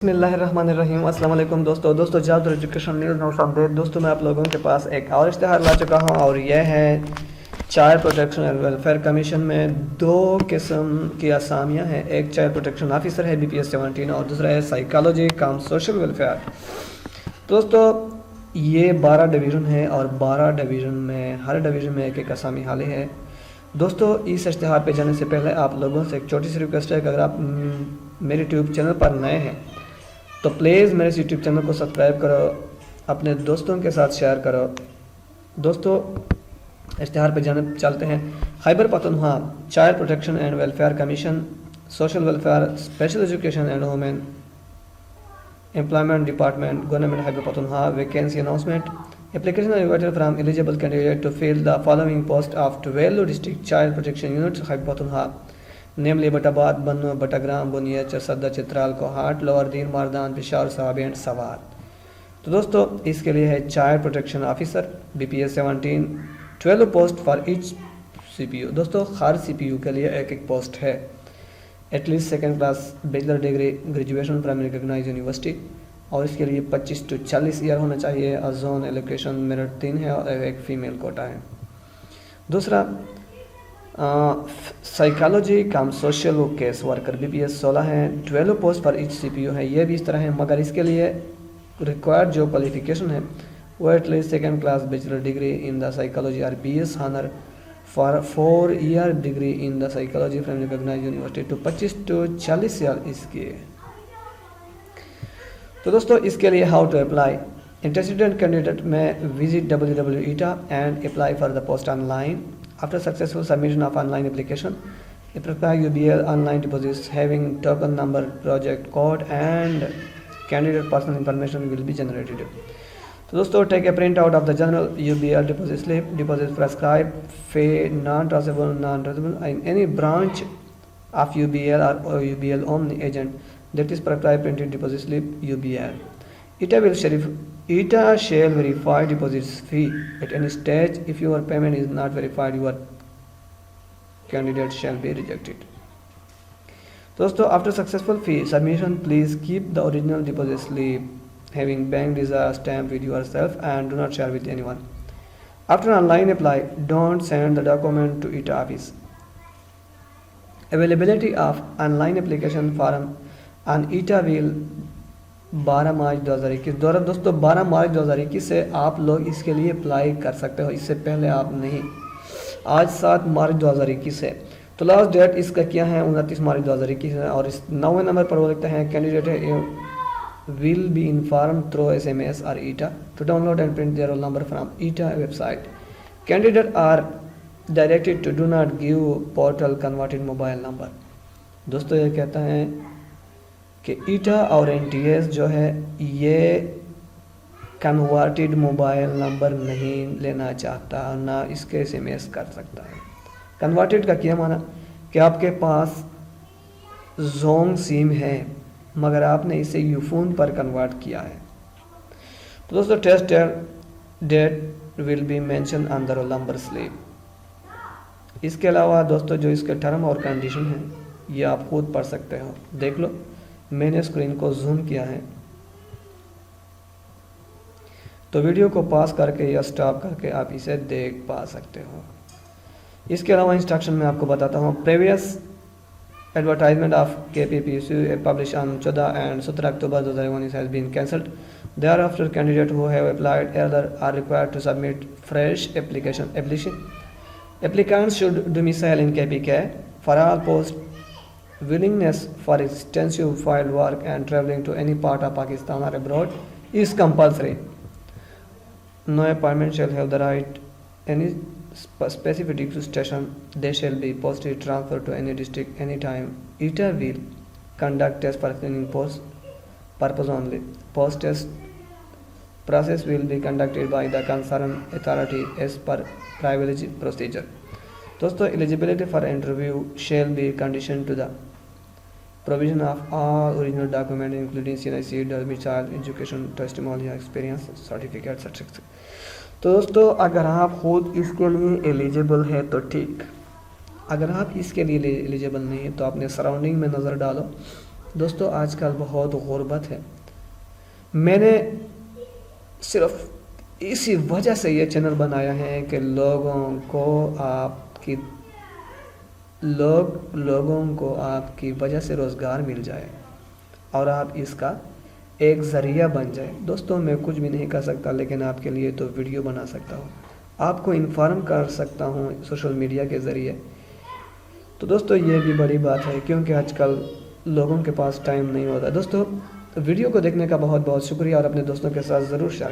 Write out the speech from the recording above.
बिस्मिल्लाहिर्रहमानिर्रहीम। अस्सलाम वालेकुम दोस्तों जादर एजुकेशन न्यूज़ नौशाद। दोस्तों मैं आप लोगों के पास एक और इश्तिहार ला चुका हूं और यह है child protection and welfare commission में दो किस्म की असामियां हैं। एक चाइल्ड प्रोटेक्शन ऑफिसर है BPS 17 और दूसरा है साइकोलॉजी कम सोशल वेलफेयर। दोस्तों ये 12 डिवीज़न है और 12 डिवीज़न में हर डिवीज़न में एक एक असामी हाले है। दोस्तों इस इश्तिहार पे जाने से पहले आप लोगों से एक छोटी सी रिक्वेस्ट है कि अगर आप मेरे यूट्यूब चैनल पर नए हैं तो प्लीज़ मेरे यूट्यूब चैनल को सब्सक्राइब करो, अपने दोस्तों के साथ शेयर करो। दोस्तों इश्तिहार पे जाने चलते हैं। Khyber Pakhtunkhwa child protection and welfare commission, social welfare, special education and women employment department, government Khyber Pakhtunkhwa. Vacancy announcement. Application are invited from eligible candidate to fill the following post of Twello district child protection unit Khyber Pakhtunkhwa, namely Abbottabad, Bannu, Battagram, Buner, Charsadda, Chitral, Kohat, lower दीन, मारदान, पिशावर, साहब and सवार। तो दोस्तों इसके लिए है child protection officer BPS 17, 12 post for each CPU। दोस्तों हर CPU के लिए एक एक पोस्ट है। At least second class bachelor degree graduation from recognise university और इसके लिए 25 to 40 ईयर होना चाहिए। और जोन एलोकेशन मेरिट 3 है और एक फ़ीमेल कोटा है। दूसरा साइकोलॉजी कम सोशल केस वर्कर BPS 16 है। 12 पोस्ट पर ईच CPU है। ये भी इस तरह है, मगर इसके लिए रिक्वायर्ड जो क्वालिफिकेशन है वो at least second class bachelor degree in the psychology और BS honour for 4 year degree in the psychology from recognise university to 25 to 40 year इसके। तो दोस्तों इसके लिए how to apply. Interested candidate में visit www.eta and apply for the post online. After successful submission of online application, a prepared UBL online deposits having token number, project code and candidate personal information will be generated. तो दोस्तों take a print out of the general UBL deposit slip, deposit prescribed, fee, non-traceable in any branch of UBL or UBL omni agent that is prescribed printed deposit slip UBL. ETA shall verify deposits fee at any stage. If your payment is not verified, your candidate shall be rejected. दोस्तों after successful fee submission, please keep the original deposit slip having bank visa stamp with yourself and do not share with anyone. After online apply, don't send the document to ETA office. Availability of online application form on ETA will 12 मार्च 2021। दोस्तों 12 मार्च 2021 से आप लोग इसके लिए apply कर सकते हो, इससे पहले आप नहीं। आज 7 मार्च 2021 है तो लास्ट डेट इसका क्या है 29 मार्च 2021 है। और इस 9वें नंबर पर वो लिखते हैं candidate will be inform through SMS और ETA to download and print their roll number from ETA website. Candidate are directed to do not give portal converted mobile number. दोस्तों ये कहता है कि ETA और NTS जो है ये कन्वर्टेड मोबाइल नंबर नहीं लेना चाहता और ना इसके SMS कर सकता है। कन्वर्टेड का क्या माना कि आपके पास जोंग सिम है मगर आपने इसे यूफोन पर कन्वर्ट किया है। तो दोस्तों test date will be mention on the roll number slip. इसके अलावा दोस्तों जो इसके टर्म और कंडीशन है ये आप खुद पढ़ सकते हो। देख लो, मैंने स्क्रीन को जूम किया है तो वीडियो को पास करके या स्टॉप करके आप इसे देख पा सकते हो। इसके अलावा इंस्ट्रक्शन में आपको बताता हूँ। Previous advertisement of KPPSU publish on 14 and 17 October 2019 has been cancelled. Thereafter candidate who have applied earlier are required to submit fresh application. Applicants should domicile in KPK for all posts. Willingness for extensive field work and traveling to any part of Pakistan or abroad is compulsory. No appointment shall have the right any specific station. They shall be posted transferred to any district anytime. ETA will conduct test for screening purpose only. Post test process will be conducted by the concerned authority as per privilege procedure. दोस्तों eligibility for interview shall be conditioned to the provision of all original documents including CNIC, domicile, education, testimony, experience, certificate, etc. तो दोस्तों अगर आप खुद इसके लिए eligible है तो ठीक, अगर आप इसके लिए एलिजिबल नहीं है तो अपने सराउंडिंग में नज़र डालो दोस्तों आजकल बहुत गुर्बत है। मैंने सिर्फ इसी वजह से ये चैनल बनाया है कि लोगों को आपकी वजह से रोज़गार मिल जाए और आप इसका एक ज़रिया बन जाए। दोस्तों मैं कुछ भी नहीं कर सकता, लेकिन आपके लिए तो वीडियो बना सकता हूँ, आपको इन्फॉर्म कर सकता हूँ सोशल मीडिया के ज़रिए। तो दोस्तों ये भी बड़ी बात है, क्योंकि आजकल लोगों के पास टाइम नहीं होता। दोस्तों वीडियो को देखने का बहुत बहुत शुक्रिया और अपने दोस्तों के साथ ज़रूर शेयर